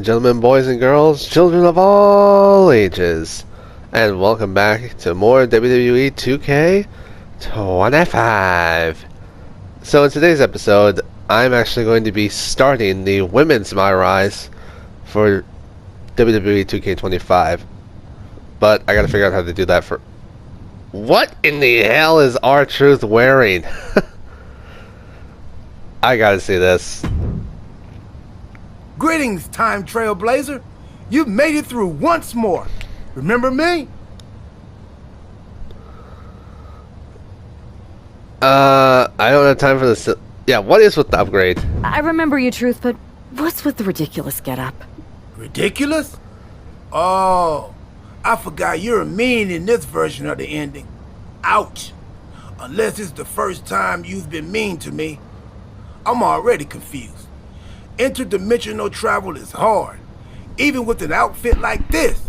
and gentlemen, boys and girls, children of all ages, and welcome back to more WWE 2K25. So in today's episode, I'm actually going to be starting the women's MyRise for WWE 2K25. But I gotta figure out how to do that for... What in the hell is R-Truth wearing? I gotta see this. Greetings, Time Trailblazer. You've made it through once more. Remember me? I don't have time for this. Yeah, what is with the upgrade? I remember you, Truth, but what's with the ridiculous getup? Ridiculous? Oh, I forgot you're mean in this version of the ending. Ouch. Unless it's the first time you've been mean to me. I'm already confused. Interdimensional travel is hard, even with an outfit like this.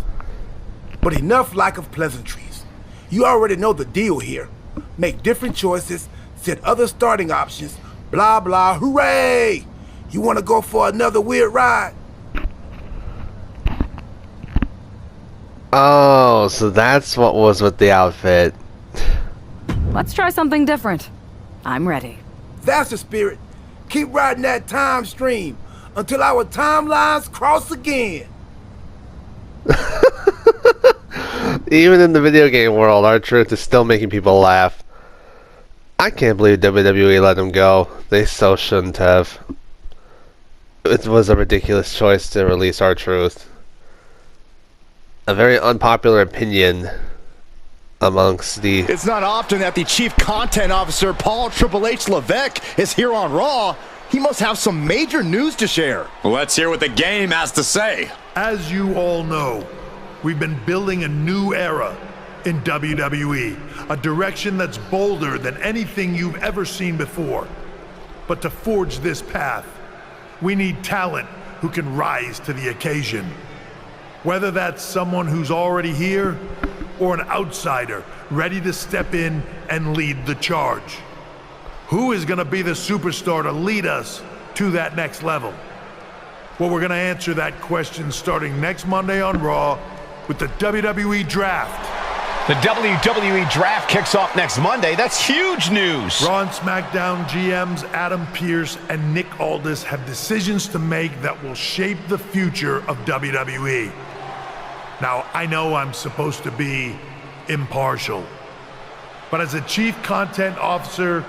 But enough lack of pleasantries. You already know the deal here. Make different choices, set other starting options, blah blah, hooray! You want to go for another weird ride? Oh, so that's what was with the outfit. Let's try something different. I'm ready. That's the spirit. Keep riding that time stream until our timelines cross again. Even in the video game world, R-Truth is still making people laugh. I can't believe WWE let him go. They so shouldn't have. It was a ridiculous choice to release R-Truth. A very unpopular opinion amongst the... It's not often that the Chief Content Officer, Paul Triple H Levesque, is here on Raw. He must have some major news to share. Well, let's hear what the game has to say. As you all know, we've been building a new era in WWE, a direction that's bolder than anything you've ever seen before. But to forge this path, we need talent who can rise to the occasion. Whether that's someone who's already here, or an outsider ready to step in and lead the charge. Who is going to be the superstar to lead us to that next level? Well, we're going to answer that question starting next Monday on Raw with the WWE Draft. The WWE Draft kicks off next Monday. That's huge news. Raw and SmackDown GMs Adam Pearce and Nick Aldis have decisions to make that will shape the future of WWE. Now, I know I'm supposed to be impartial, but as a Chief Content Officer,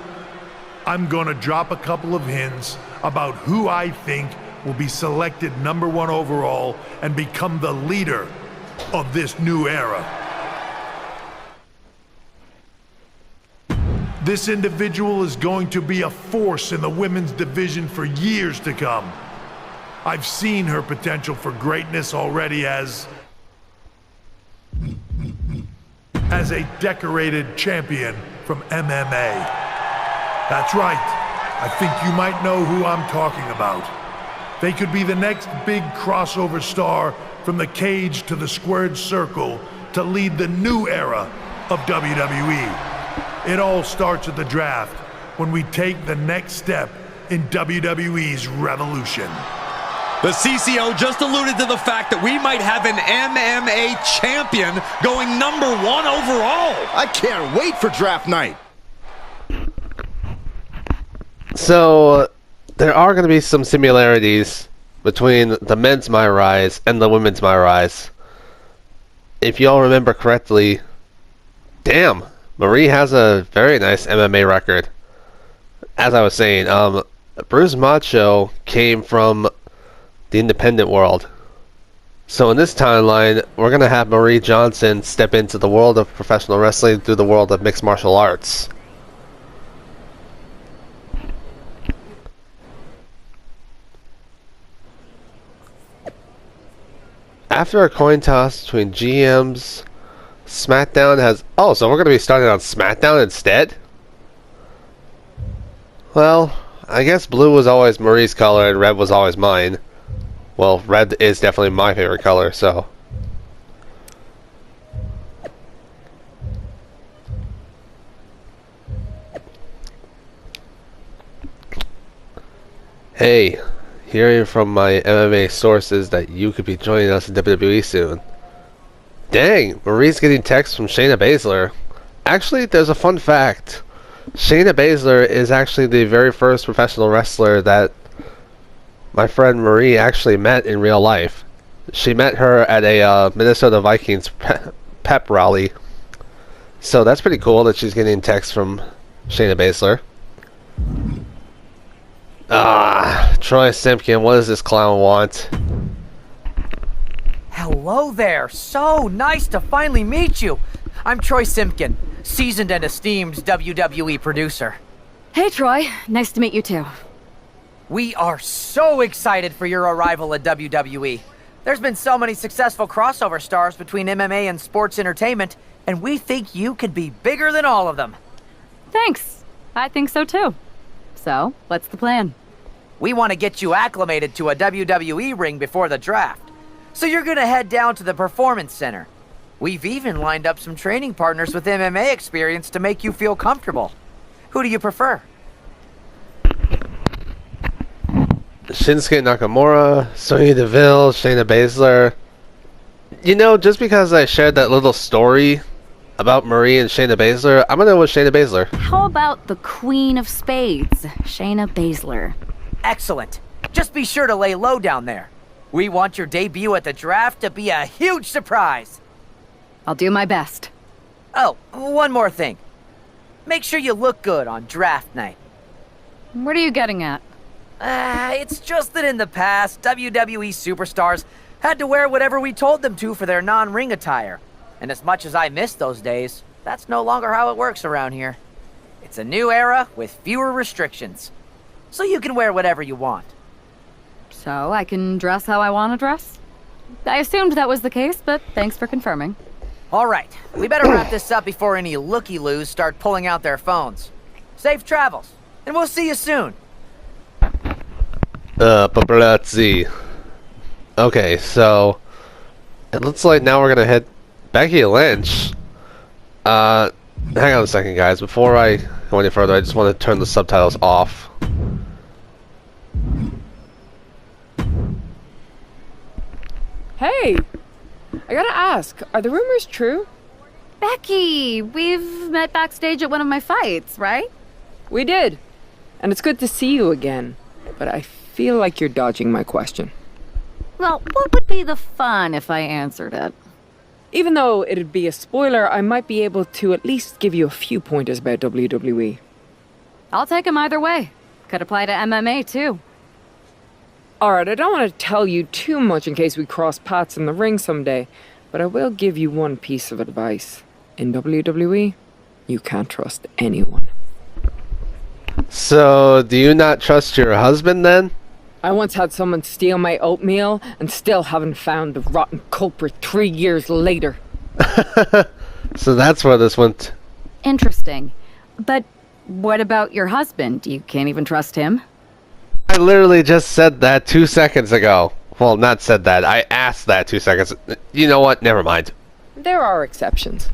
I'm gonna drop a couple of hints about who I think will be selected #1 overall and become the leader of this new era. This individual is going to be a force in the women's division for years to come. I've seen her potential for greatness already as a decorated champion from MMA. That's right. I think you might know who I'm talking about. They could be the next big crossover star from the cage to the squared circle to lead the new era of WWE. It all starts at the draft when we take the next step in WWE's revolution. The CCO just alluded to the fact that we might have an MMA champion going #1 overall. I can't wait for draft night. So, there are going to be some similarities between the men's MyRise and the women's MyRise. If you all remember correctly, damn, Marie has a very nice MMA record. As I was saying, Bruce Macho came from the independent world. So in this timeline, we're going to have Marie Johnson step into the world of professional wrestling through the world of mixed martial arts. After a coin toss between GMs, SmackDown has... Oh, so we're going to be starting on SmackDown instead? Well, I guess blue was always Marie's color and red was always mine. Well, red is definitely my favorite color, so... Hey, hearing from my MMA sources that you could be joining us in WWE soon. Dang, Marie's getting texts from Shayna Baszler. Actually, there's a fun fact. Shayna Baszler is actually the very first professional wrestler that my friend Marie actually met in real life. She met her at a Minnesota Vikings pep rally. So that's pretty cool that she's getting texts from Shayna Baszler. Troy Simpkin, what does this clown want? Hello there. So nice to finally meet you. I'm Troy Simpkin, seasoned and esteemed WWE producer. Hey, Troy. Nice to meet you too. We are so excited for your arrival at WWE. There's been so many successful crossover stars between MMA and sports entertainment, and we think you could be bigger than all of them. Thanks. I think so too. So, what's the plan? We want to get you acclimated to a WWE ring before the draft. So you're gonna head down to the Performance Center. We've even lined up some training partners with MMA experience to make you feel comfortable. Who do you prefer? Shinsuke Nakamura, Sonya Deville, Shayna Baszler. You know, just because I shared that little story about Marie and Shayna Baszler, I'm gonna go with Shayna Baszler. How about the Queen of Spades, Shayna Baszler? Excellent. Just be sure to lay low down there. We want your debut at the draft to be a huge surprise. I'll do my best. Oh, one more thing. Make sure you look good on draft night. What are you getting at? It's just that in the past, WWE superstars had to wear whatever we told them to for their non-ring attire. And as much as I miss those days, that's no longer how it works around here. It's a new era with fewer restrictions. So you can wear whatever you want. So I can dress how I want to dress? I assumed that was the case, but thanks for confirming. All right, we better wrap this up before any looky-loos start pulling out their phones. Safe travels, and we'll see you soon. Paparazzi. Okay, so it looks like now we're gonna hit Becky Lynch. Hang on a second, guys. Before I go any further, I just want to turn the subtitles off. Hey! I gotta ask, are the rumors true? Becky, we've met backstage at one of my fights, right? We did. And it's good to see you again. But I feel like you're dodging my question. Well, what would be the fun if I answered it? Even though it'd be a spoiler, I might be able to at least give you a few pointers about WWE. I'll take them either way. Could apply to MMA too. Alright, I don't want to tell you too much in case we cross paths in the ring someday, but I will give you one piece of advice. In WWE, you can't trust anyone. So, do you not trust your husband then? I once had someone steal my oatmeal and still haven't found the rotten culprit 3 years later. So that's where this went. Interesting. But what about your husband? You can't even trust him? I literally just said that 2 seconds ago. Well, not said that. I asked that 2 seconds. You know what? Never mind. There are exceptions.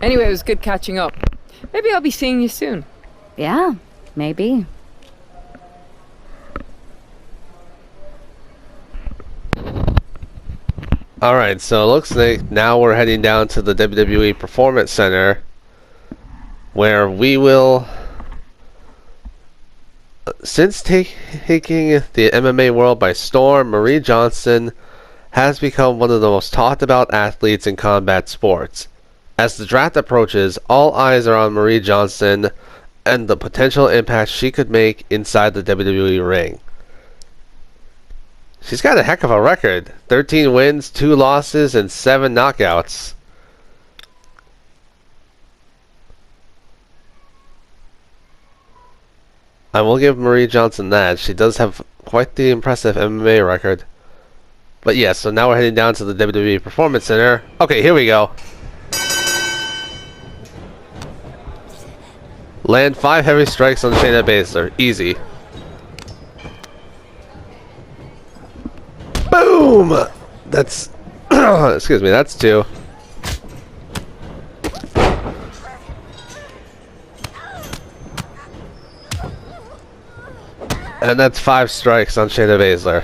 Anyway, it was good catching up. Maybe I'll be seeing you soon. Yeah, maybe. Alright, so it looks like now we're heading down to the WWE Performance Center, where we will, since taking the MMA world by storm, Marie Johnson has become one of the most talked about athletes in combat sports. As the draft approaches, all eyes are on Marie Johnson and the potential impact she could make inside the WWE ring. She's got a heck of a record. 13 wins, 2 losses, and 7 knockouts. I will give Marie Johnson that. She does have quite the impressive MMA record. But yeah, so now we're heading down to the WWE Performance Center. Okay, here we go. Land 5 heavy strikes on Shayna Baszler. Easy. Boom! That's... excuse me, that's 2. And that's 5 strikes on Shayna Baszler.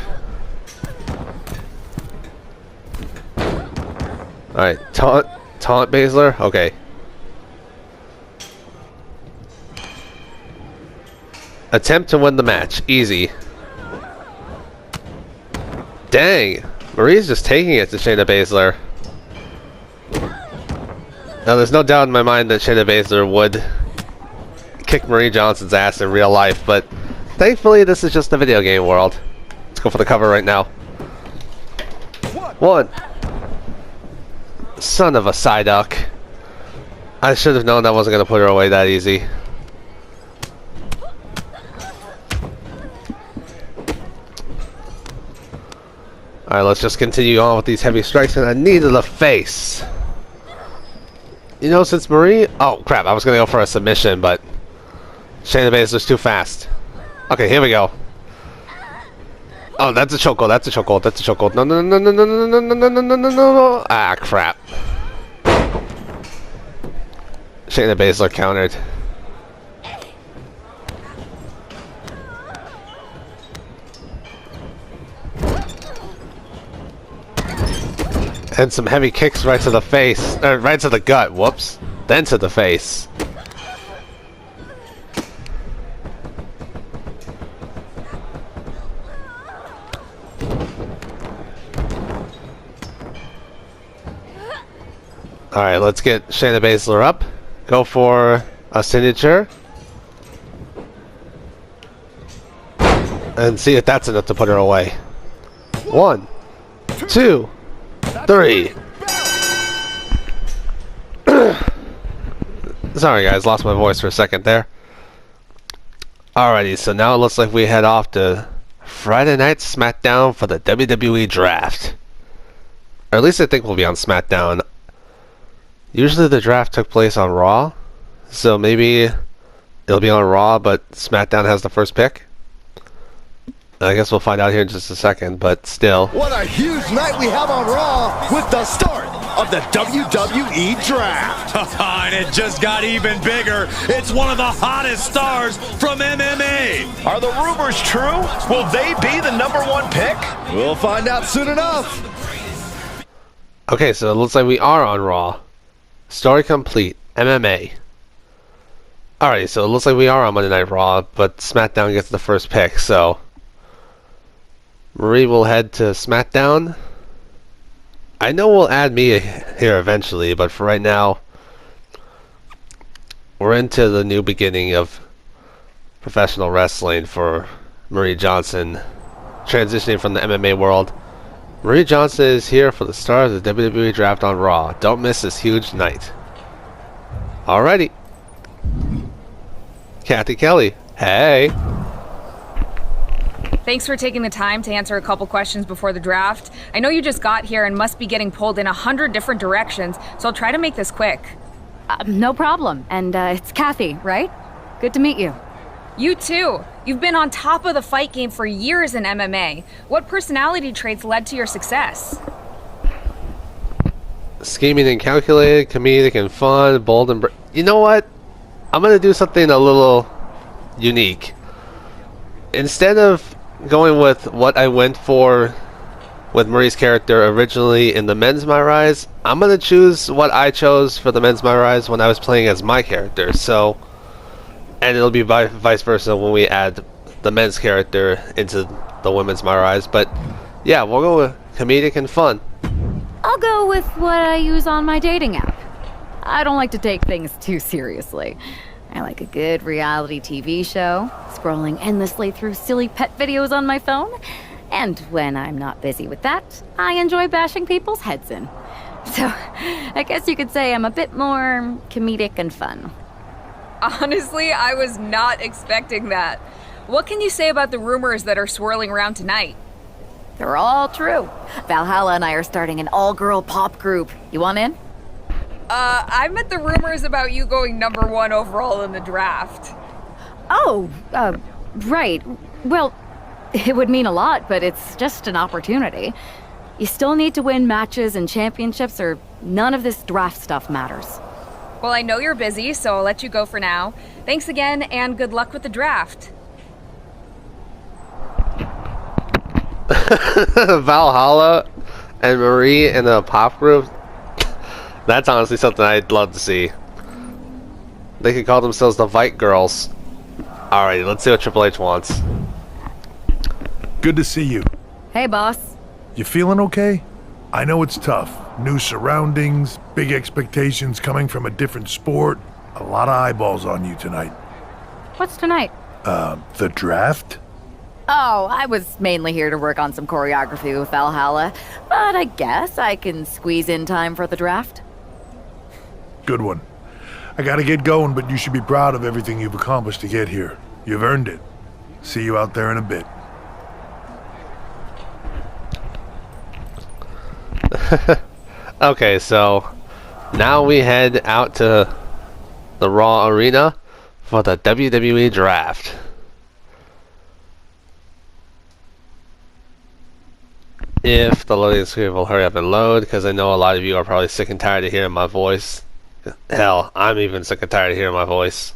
Alright, taunt Baszler? Okay. Attempt to win the match. Easy. Dang! Marie's just taking it to Shayna Baszler. Now, there's no doubt in my mind that Shayna Baszler would kick Marie Johnson's ass in real life, but thankfully this is just a video game world. Let's go for the cover right now. 1. Son of a Psyduck. I should have known I wasn't going to put her away that easy. Alright, let's just continue on with these heavy strikes, and a knee to the face. You know, since Marie... Oh, crap, I was going to go for a submission, but Shayna Baszler's too fast. Okay, here we go. Oh, that's a chokehold, that's a chokehold, that's a chokehold. No, no, no, no, no, no, no, no, no, no, no, no, no. Ah, crap. Shayna Baszler countered. And some heavy kicks right to the face, right to the gut, whoops. Then to the face. Alright, let's get Shayna Baszler up. Go for a signature. And see if that's enough to put her away. 1, 2, 3. Sorry guys, lost my voice for a second there. Alrighty, so now it looks like we head off to Friday Night SmackDown for the WWE Draft. Or at least I think we'll be on SmackDown. Usually the draft took place on Raw, so maybe it'll be on Raw, but SmackDown has the first pick. I guess we'll find out here in just a second, but still. What a huge night we have on Raw with the start of the WWE Draft. And it just got even bigger. It's one of the hottest stars from MMA. Are the rumors true? Will they be the #1 pick? We'll find out soon enough. Okay, so it looks like we are on Raw. Story complete. MMA. Alright, so it looks like we are on Monday Night Raw, but SmackDown gets the first pick, so Marie will head to SmackDown. I know we'll add Mia here eventually, but for right now, we're into the new beginning of professional wrestling for Marie Johnson, transitioning from the MMA world. Marie Johnson is here for the start of the WWE Draft on Raw. Don't miss this huge night. Alrighty. Kathy Kelly. Hey. Thanks for taking the time to answer a couple questions before the draft. I know you just got here and must be getting pulled in 100 different directions, so I'll try to make this quick. No problem. And it's Kathy, right? Good to meet you. You too. You've been on top of the fight game for years in MMA. What personality traits led to your success? Scheming and calculated, comedic and fun, bold and... You know what? I'm going to do something a little unique. Instead of going with what I went for with Marie's character originally in the men's MyRise, I'm going to choose what I chose for the men's MyRise when I was playing as my character. So, and it'll be vice versa when we add the men's character into the women's MyRise. But yeah, we'll go with comedic and fun. I'll go with what I use on my dating app. I don't like to take things too seriously. I like a good reality TV show, scrolling endlessly through silly pet videos on my phone, and when I'm not busy with that, I enjoy bashing people's heads in. So, I guess you could say I'm a bit more comedic and fun. Honestly, I was not expecting that. What can you say about the rumors that are swirling around tonight? They're all true. Valhalla and I are starting an all-girl pop group. You want in? I meant the rumors about you going #1 overall in the draft. Oh, right. Well, it would mean a lot, but it's just an opportunity. You still need to win matches and championships, or none of this draft stuff matters. Well, I know you're busy, so I'll let you go for now. Thanks again, and good luck with the draft. Valhalla and Marie in a pop group. That's honestly something I'd love to see. They could call themselves the Vite Girls. Alrighty, let's see what Triple H wants. Good to see you. Hey, boss. You feeling okay? I know it's tough. New surroundings, big expectations coming from a different sport. A lot of eyeballs on you tonight. What's tonight? The draft? Oh, I was mainly here to work on some choreography with Valhalla, but I guess I can squeeze in time for the draft. Good one. I gotta get going, but you should be proud of everything you've accomplished to get here. You've earned it. See you out there in a bit. Okay, so now we head out to the Raw Arena for the WWE Draft. If the loading screen will hurry up and load, because I know a lot of you are probably sick and tired of hearing my voice. Hell, I'm even sick and tired of hearing my voice.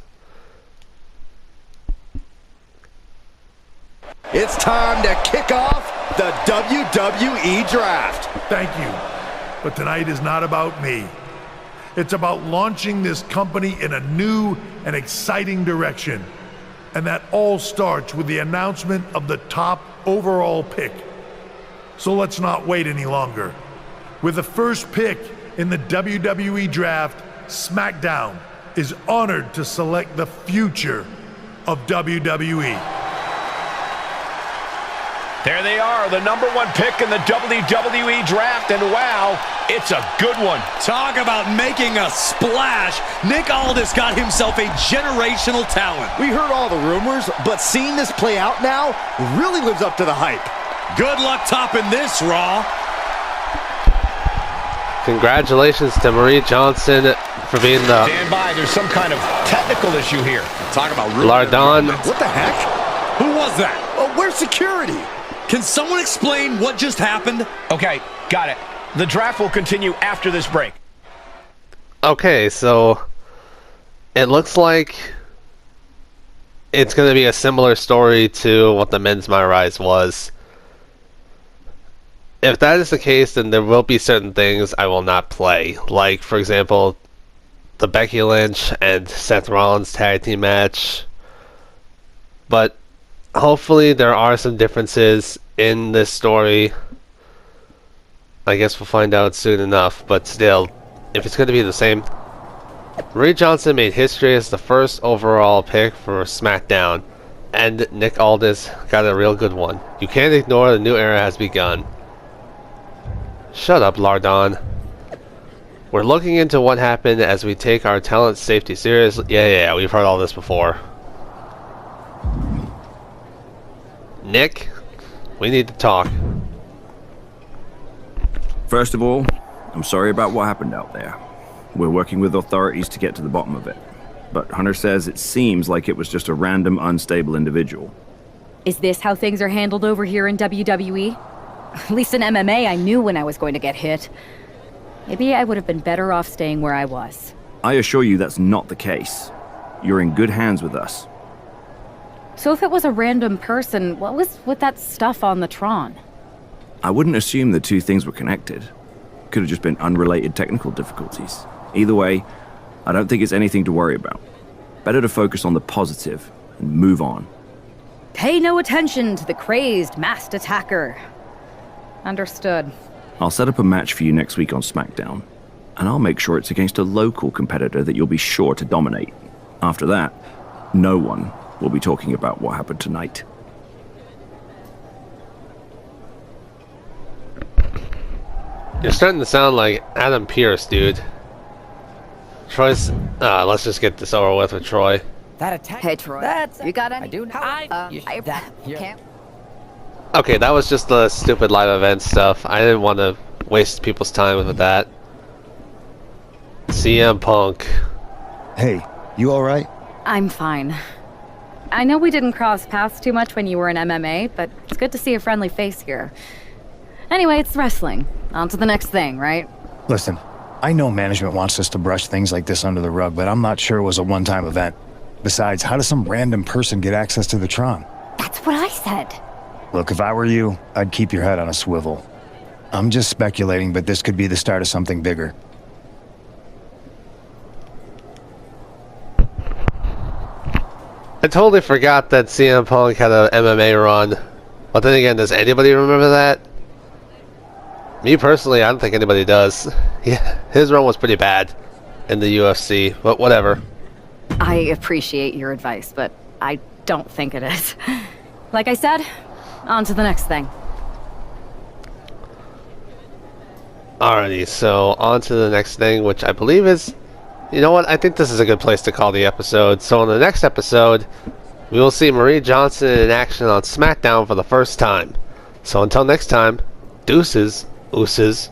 It's time to kick off the WWE Draft. Thank you. But tonight is not about me. It's about launching this company in a new and exciting direction. And that all starts with the announcement of the top overall pick. So let's not wait any longer. With the first pick in the WWE Draft, SmackDown is honored to select the future of WWE. There they are, the #1 pick in the WWE Draft, and wow, it's a good one. Talk about making a splash. Nick Aldis got himself a generational talent. We heard all the rumors, but seeing this play out now really lives up to the hype. Good luck topping this, Raw. Congratulations to Marie Johnson for being the Stand by, there's some kind of technical issue here. Talk about Lardon. What the heck? Who was that? Oh, where's security? Can someone explain what just happened? Okay, got it. The draft will continue after this break. Okay, so it looks like it's going to be a similar story to what the men's MyRise was. If that is the case, then there will be certain things I will not play. Like, for example, the Becky Lynch and Seth Rollins tag team match. But hopefully there are some differences in this story. I guess we'll find out soon enough, but still, if it's going to be the same. Marie Johnson made history as the first overall pick for SmackDown, and Nick Aldis got a real good one. You can't ignore the new era has begun. Shut up, Lardon. We're looking into what happened as we take our talent safety seriously. Yeah, we've heard all this before. Nick, we need to talk. First of all, I'm sorry about what happened out there. We're working with authorities to get to the bottom of it. But Hunter says it seems like it was just a random, unstable individual. Is this how things are handled over here in WWE? At least in MMA, I knew when I was going to get hit. Maybe I would have been better off staying where I was. I assure you that's not the case. You're in good hands with us. So if it was a random person, what was with that stuff on the Tron? I wouldn't assume the two things were connected. Could have just been unrelated technical difficulties. Either way, I don't think it's anything to worry about. Better to focus on the positive and move on. Pay no attention to the crazed masked attacker. Understood. I'll set up a match for you next week on SmackDown, and I'll make sure it's against a local competitor that you'll be sure to dominate. After that, no one will be talking about what happened tonight. You're starting to sound like Adam Pearce, dude. Troy's... let's just get this over with Troy. That attack. Hey, Troy. You got any? I do know. Can't. Okay, that was just the stupid live event stuff. I didn't want to waste people's time with that. CM Punk. Hey, you alright? I'm fine. I know we didn't cross paths too much when you were in MMA, but it's good to see a friendly face here. Anyway, it's wrestling. On to the next thing, right? Listen, I know management wants us to brush things like this under the rug, but I'm not sure it was a one-time event. Besides, how does some random person get access to the Tron? That's what I said. Look, if I were you, I'd keep your head on a swivel. I'm just speculating, but this could be the start of something bigger. I totally forgot that CM Punk had a MMA run. But then again, does anybody remember that? Me personally, I don't think anybody does. Yeah, his run was pretty bad in the UFC, but whatever. I appreciate your advice, but I don't think it is. Like I said, on to the next thing. Alrighty, so on to the next thing, which I believe is... You know what? I think this is a good place to call the episode. So in the next episode, we will see Marie Johnson in action on SmackDown for the first time. So until next time, deuces, ooses.